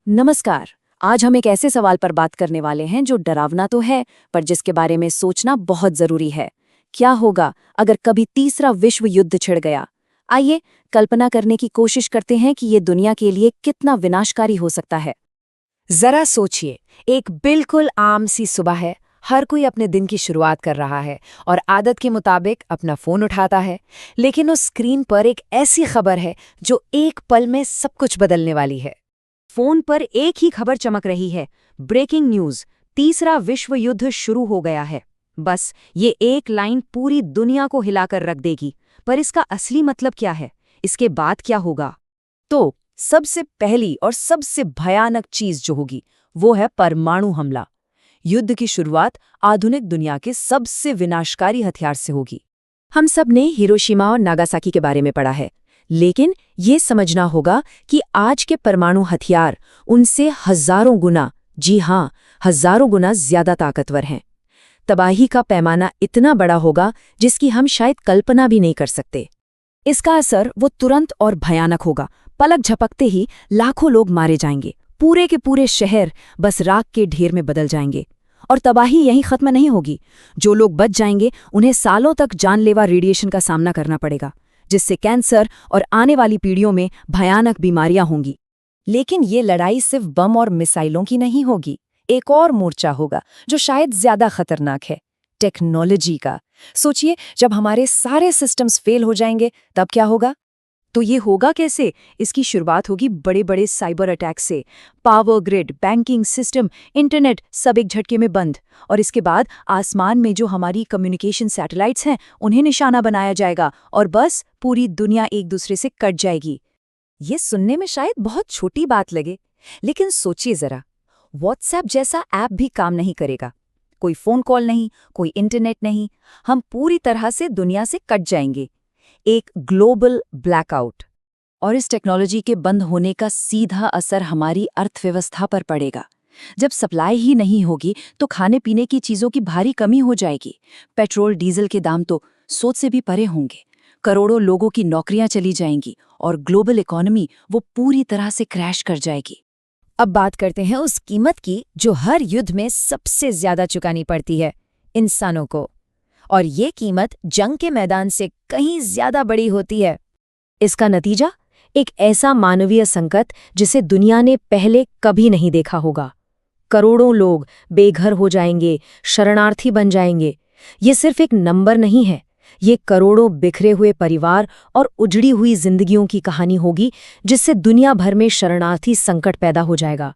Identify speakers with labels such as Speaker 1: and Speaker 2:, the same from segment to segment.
Speaker 1: नमस्कार। आज हम एक ऐसे सवाल पर बात करने वाले हैं जो डरावना तो है, पर जिसके बारे में सोचना बहुत जरूरी है। क्या होगा अगर कभी तीसरा विश्व युद्ध छिड़ गया? आइए कल्पना करने की कोशिश करते हैं कि ये दुनिया के लिए कितना विनाशकारी हो सकता है।
Speaker 2: जरा सोचिए, एक बिल्कुल आम सी सुबह है। हर कोई अपने दिन की शुरुआत कर रहा है और आदत के मुताबिक अपना फोन उठाता है। लेकिन उस स्क्रीन पर एक ऐसी खबर है जो एक पल में सब कुछ बदलने वाली है। फोन पर एक ही खबर चमक रही है, ब्रेकिंग न्यूज, तीसरा विश्व युद्ध शुरू हो गया है। बस ये एक लाइन पूरी दुनिया को हिलाकर रख देगी। पर इसका असली मतलब क्या है? इसके बाद क्या होगा?
Speaker 1: तो सबसे पहली और सबसे भयानक चीज जो होगी वो है परमाणु हमला। युद्ध की शुरुआत आधुनिक दुनिया के सबसे विनाशकारी हथियार से होगी। हम सब ने हिरोशिमा और नागासाकी के बारे में पढ़ा है, लेकिन ये समझना होगा कि आज के परमाणु हथियार उनसे हजारों गुना, जी हाँ, हजारों गुना ज्यादा ताकतवर हैं। तबाही का पैमाना इतना बड़ा होगा जिसकी हम शायद कल्पना भी नहीं कर सकते। इसका असर वो तुरंत और भयानक होगा। पलक झपकते ही लाखों लोग मारे जाएंगे, पूरे के पूरे शहर बस राख के ढेर में बदल जाएंगे। और तबाही यहीं खत्म नहीं होगी। जो लोग बच जाएंगे उन्हें सालों तक जानलेवा रेडिएशन का सामना करना पड़ेगा, जिससे कैंसर और आने वाली पीढ़ियों में भयानक बीमारियां होंगी। लेकिन ये लड़ाई सिर्फ बम और मिसाइलों की नहीं होगी। एक और मोर्चा होगा जो शायद ज्यादा खतरनाक है, टेक्नोलॉजी का। सोचिए, जब हमारे सारे सिस्टम्स फेल हो जाएंगे तब क्या होगा? तो ये होगा कैसे? इसकी शुरुआत होगी बड़े बड़े साइबर अटैक से। Power grid, banking system, internet सब एक झटके में बंद। और इसके बाद आसमान में जो हमारी कम्युनिकेशन सैटेलाइट्स हैं उन्हें निशाना बनाया जाएगा और बस पूरी दुनिया एक दूसरे से कट जाएगी। ये सुनने में शायद बहुत छोटी बात लगे, लेकिन सोचिए जरा, व्हाट्सएप जैसा ऐप भी काम नहीं करेगा। कोई फोन कॉल नहीं, कोई इंटरनेट नहीं, हम पूरी तरह से दुनिया से कट जाएंगे। एक ग्लोबल ब्लैकआउट। और इस टेक्नोलॉजी के बंद होने का सीधा असर हमारी अर्थव्यवस्था पर पड़ेगा। जब सप्लाई ही नहीं होगी तो खाने पीने की चीज़ों की भारी कमी हो जाएगी। पेट्रोल डीजल के दाम तो सोच से भी परे होंगे। करोड़ों लोगों की नौकरियां चली जाएंगी और ग्लोबल इकोनॉमी वो पूरी तरह से क्रैश कर जाएगी। अब बात करते हैं उस कीमत की जो हर युद्ध में सबसे ज्यादा चुकानी पड़ती है, इंसानों को। और ये कीमत जंग के मैदान से कहीं ज्यादा बड़ी होती है। इसका नतीजा एक ऐसा मानवीय संकट जिसे दुनिया ने पहले कभी नहीं देखा होगा। करोड़ों लोग बेघर हो जाएंगे, शरणार्थी बन जाएंगे। ये सिर्फ एक नंबर नहीं है, ये करोड़ों बिखरे हुए परिवार और उजड़ी हुई जिंदगियों की कहानी होगी, जिससे दुनिया भर में शरणार्थी संकट पैदा हो जाएगा।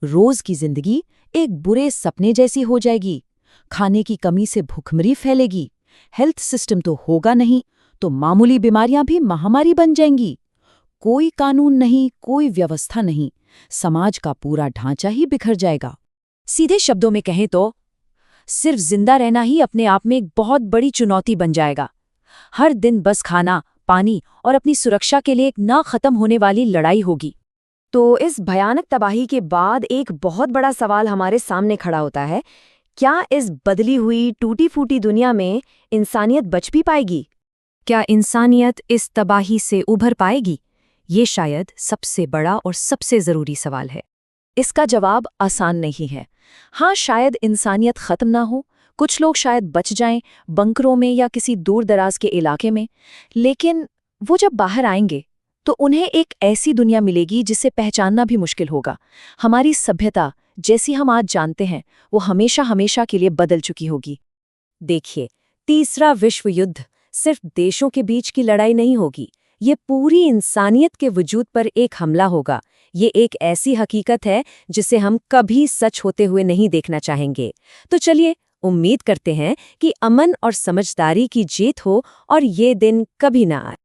Speaker 1: रोज की जिंदगी एक बुरे सपने जैसी हो जाएगी। खाने की कमी से भूखमरी फैलेगी। हेल्थ सिस्टम तो होगा नहीं, तो मामूली बीमारियां भी महामारी बन जाएंगी। कोई कानून नहीं, कोई व्यवस्था नहीं, समाज का पूरा ढांचा ही बिखर जाएगा। सीधे शब्दों में कहें तो सिर्फ जिंदा रहना ही अपने आप में एक बहुत बड़ी चुनौती बन जाएगा। हर दिन बस खाना, पानी और अपनी सुरक्षा के लिए एक ना खत्म होने वाली लड़ाई होगी। तो इस भयानक तबाही के बाद एक बहुत बड़ा सवाल हमारे सामने खड़ा होता है, क्या इस बदली हुई टूटी फूटी दुनिया में इंसानियत बच भी पाएगी? क्या इंसानियत इस तबाही से उभर पाएगी? ये शायद सबसे बड़ा और सबसे जरूरी सवाल है। इसका जवाब आसान नहीं है। हाँ, शायद इंसानियत खत्म ना हो, कुछ लोग शायद बच जाएं बंकरों में या किसी दूर दराज के इलाके में, लेकिन वो जब बाहर आएंगे तो उन्हें एक ऐसी दुनिया मिलेगी जिसे पहचानना भी मुश्किल होगा। हमारी सभ्यता जैसी हम आज जानते हैं वो हमेशा हमेशा के लिए बदल चुकी होगी। देखिए, तीसरा विश्व युद्ध सिर्फ देशों के बीच की लड़ाई नहीं होगी, ये पूरी इंसानियत के वजूद पर एक हमला होगा। ये एक ऐसी हकीकत है जिसे हम कभी सच होते हुए नहीं देखना चाहेंगे। तो चलिए, उम्मीद करते हैं कि अमन और समझदारी की जीत हो और ये दिन कभी ना आए।